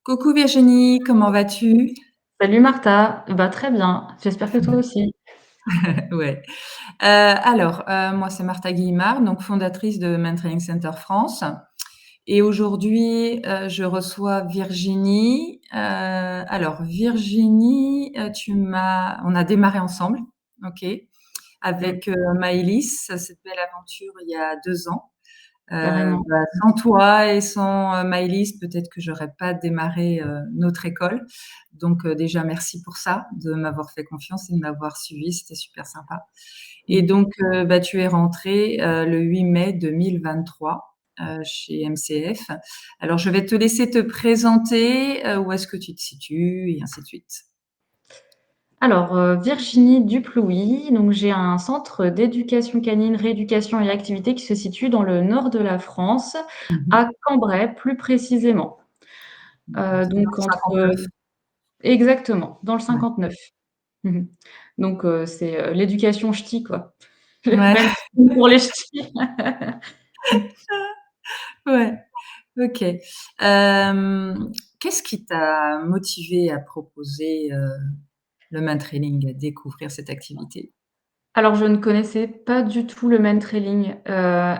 Coucou Virginie, comment vas-tu? Salut Martha, bah très bien, j'espère que toi aussi. Ouais. Moi c'est Martha Guillemard, donc fondatrice de Mentoring Center France et aujourd'hui, je reçois Virginie. Virginie, tu m'as on a démarré ensemble, OK, Mm, avec, Maëlys, cette belle aventure il y a 2 ans. carrément. Sans toi et sans, Maëlys, peut-être que j'aurais pas démarré, notre école. Donc, déjà merci pour ça, de m'avoir fait confiance et de m'avoir suivie, c'était super sympa. Et Mm. donc, tu es rentrée, le 8 mai 2023, chez MCF. Alors je vais te laisser te présenter, où est-ce que tu te situes et ainsi de suite. Alors, Virginie Duplouy, donc j'ai un centre d'éducation canine, rééducation et activité qui se situe dans le nord de la France, Mmh. à Cambrai plus précisément. C'est dans Donc le entre 59. exactement, dans le Ouais. 59. Mhm. Donc c'est l'éducation ch'ti quoi, Ouais, même si c'est pour les ch'tis. ouais, OK. Qu'est-ce qui t'a motivé à proposer, le mantrailing, à découvrir cette activité? Alors je ne connaissais pas du tout le mantrailing,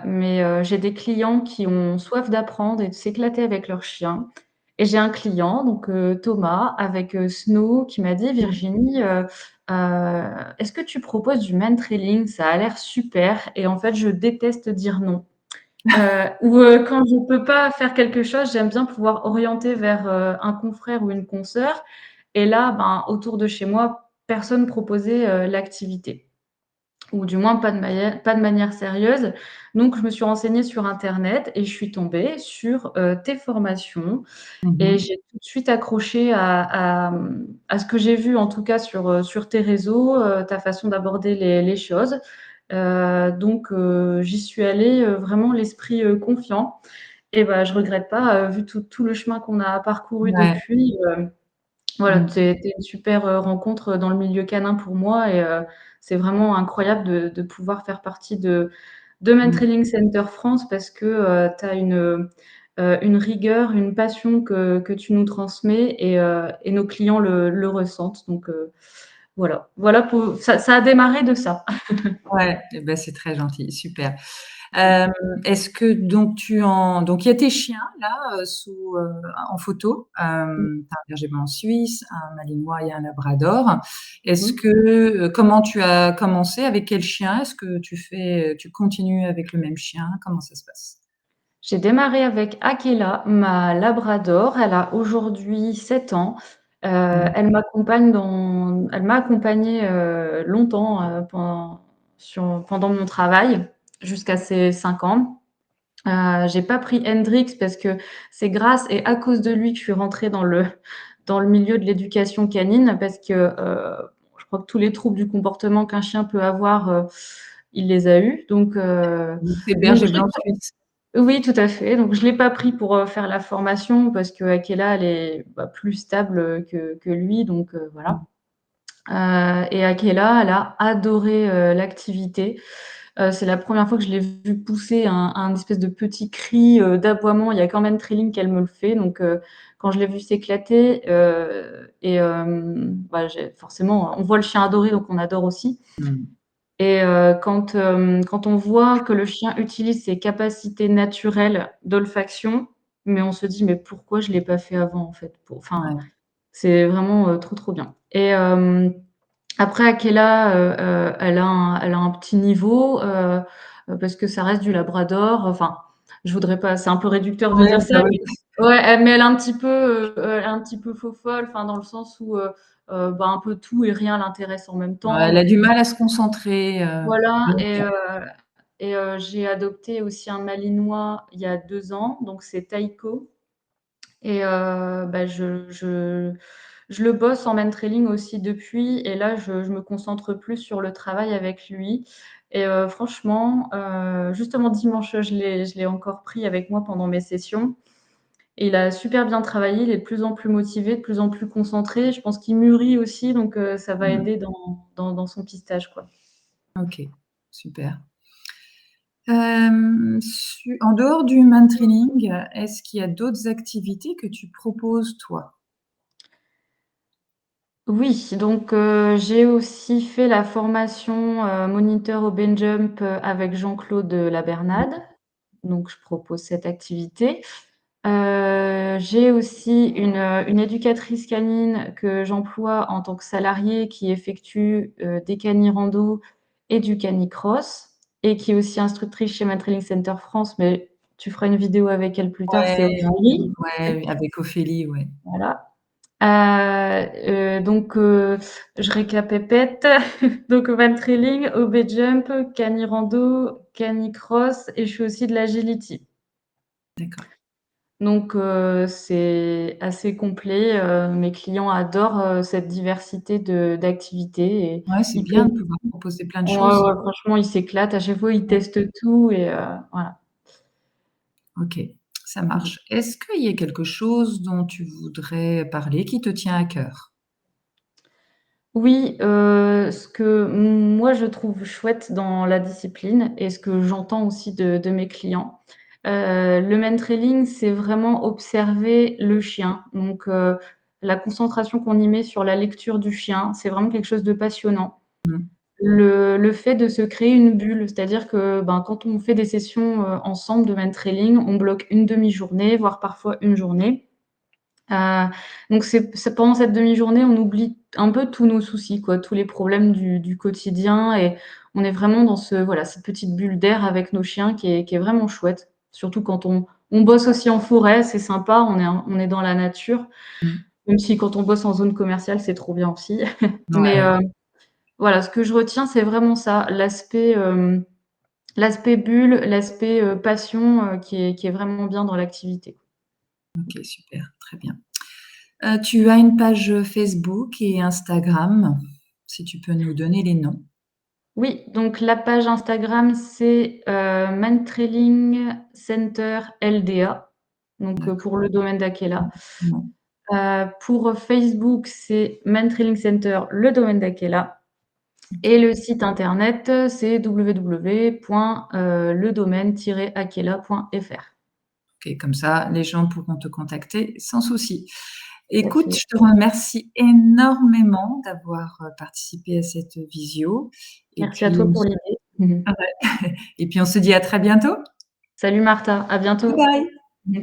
mais j'ai des clients qui ont soif d'apprendre et de s'éclater avec leur chien et j'ai un client donc Thomas avec, Snow qui m'a dit: Mmh. «Virginie, est-ce que tu proposes du mantrailing? Ça a l'air super» et en fait je déteste dire non. Quand je peux pas faire quelque chose, j'aime bien pouvoir orienter vers, un confrère ou une consoeur et là, ben, autour de chez moi, personne proposait, l'activité ou du moins pas de manière sérieuse. Donc je me suis renseignée sur internet et je suis tombée sur, tes formations Mmh et mh. j'ai tout de suite accroché à ce que j'ai vu en tout cas sur tes réseaux, ta façon d'aborder les choses. J'y suis allée, vraiment l'esprit, confiant et bah, je regrette pas, vu tout le chemin qu'on a parcouru Ouais. depuis, voilà, Mmh. tu es une super, rencontre dans le milieu canin pour moi et c'est vraiment incroyable de pouvoir faire partie de Man Mmh. Training Center France parce que, tu as une rigueur, une passion que tu nous transmets et nos clients le ressentent donc voilà pour ça a démarré de ça. Ouais, et bah, c'est très gentil, super. Hem, Est-ce que donc il y a tes chiens là, en photo. Tu as un berger blanc suisse, un malinois et un labrador. Est-ce Mmh. que, comment tu as commencé? Avec quel chien? Est-ce que tu continues avec le même chien? Comment ça se passe? J'ai démarré avec Akela, ma labrador. Elle a aujourd'hui 7 ans. Mmh. Elle m'a accompagnée, longtemps, pendant mon travail, jusqu'à ses 5 ans. J'ai pas pris Hendrix parce que c'est grâce et à cause de lui que je suis rentrée dans le milieu de l'éducation canine parce que, je crois que tous les troubles du comportement qu'un chien peut avoir, il les a eus. Donc c'est Donc berger je l'ai blanc suisse. oui, tout à fait. Donc je l'ai pas pris pour, faire la formation parce qu'Akela, elle est, bah, plus stable, que lui, donc Mmh. voilà. Et Akela, elle a adoré, l'activité. C'est la première fois que je l'ai vue pousser un espèce de petit cri, d'aboiement. Il y a quand même Trilling qu'elle me le fait, donc quand je l'ai vue s'éclater, bah, j'ai forcément, on voit le chien adorer, donc on adore aussi. Mmh. Et quand on voit que le chien utilise ses capacités naturelles d'olfaction, mais on se dit: «Mais pourquoi je l'ai pas fait avant, en fait?» Enfin, Ouais. c'est vraiment, trop, trop bien. Et après Akela, elle a un petit niveau, parce que ça reste du labrador. Enfin, je voudrais pas, c'est un peu réducteur de Ouais, dire ça, bah, oui. mais ouais, mais elle est un petit peu, elle est un petit peu faux-folle, enfin dans le sens où, bah, un peu tout et rien l'intéresse en même Ouais, temps, elle a donc du mal à se concentrer, voilà. Et longtemps. j'ai adopté aussi un malinois il y a 2 ans, donc c'est Taïko. Et bah, je le bosse en mantrailing aussi depuis et là, je me concentre plus sur le travail avec lui et franchement, justement dimanche, je l'ai encore pris avec moi pendant mes sessions et il a super bien travaillé. Il est de plus en plus motivé, de plus en plus concentré. Je pense qu'il mûrit aussi, donc ça va Mmh. aider dans son pistage, quoi. OK, super. En dehors du man-trailing, est-ce qu'il y a d'autres activités que tu proposes, toi? Oui, donc j'ai aussi fait la formation, moniteur au Ben Jump, avec Jean-Claude Labernade, donc je propose cette activité. J'ai aussi une éducatrice canine que j'emploie en tant que salariée qui effectue, des cani-rando et du canicross et qui est aussi instructrice chez Matrailing Center France, mais tu feras une vidéo avec elle plus tard, c'est Ouais, Ophélie. ouais, avec Ophélie, ouais. Voilà. Donc je récapépète. Donc Matrailing, OB Jump, cani-rando, canicross et je fais aussi de l'agility. D'accord. Donc c'est assez complet, mes clients adorent, cette diversité d'activités et Ouais, c'est ils bien peuvent de pouvoir proposer plein de ouais, choses. ouais, franchement, ils s'éclatent. À chaque fois, ils Ouais. testent tout et voilà. OK, ça Mmh. marche. Est-ce qu'il y a quelque chose dont tu voudrais parler qui te tient à cœur? Oui, ce que moi je trouve chouette dans la discipline et ce que j'entends aussi de mes clients, le mentrailing, c'est vraiment observer le chien. Donc la concentration qu'on y met sur la lecture du chien, c'est vraiment quelque chose de passionnant. Mmh. Le fait de se créer une bulle, c'est-à-dire que, ben, quand on fait des sessions, ensemble de mentrailing, on bloque une demi-journée, voire parfois une journée. Heu, donc c'est pendant cette demi-journée, on oublie un peu tous nos soucis, quoi, tous les problèmes du quotidien et on est vraiment dans voilà, cette petite bulle d'air avec nos chiens qui est vraiment chouette. Surtout quand on bosse aussi en forêt, c'est sympa, on est dans la nature, Mmh. même si quand on bosse en zone commerciale, c'est trop bien aussi. Mais Ouais, voilà, ce que je retiens, c'est vraiment ça, l'aspect bulle, l'aspect, passion, qui est vraiment bien dans l'activité. OK, super, très bien. Tu as une page Facebook et Instagram, si tu peux nous donner les noms? Oui, donc la page Instagram, c'est, Mentrailing Center LDA, donc D'accord. pour le domaine d'Akela. Non. Pour Facebook, c'est Mentrailing Center, le domaine d'Akela et OK. le site internet, c'est www.ledomaine-akela.fr. OK, comme ça, les gens pourront te contacter sans souci. Tout à Écoute, fait. je te remercie énormément d'avoir, participé à cette visio et Merci à puis toi on pour se l'idée. Mmh. et puis on se dit à très bientôt. Salut Martha, à Bye bientôt. bye. Mmh.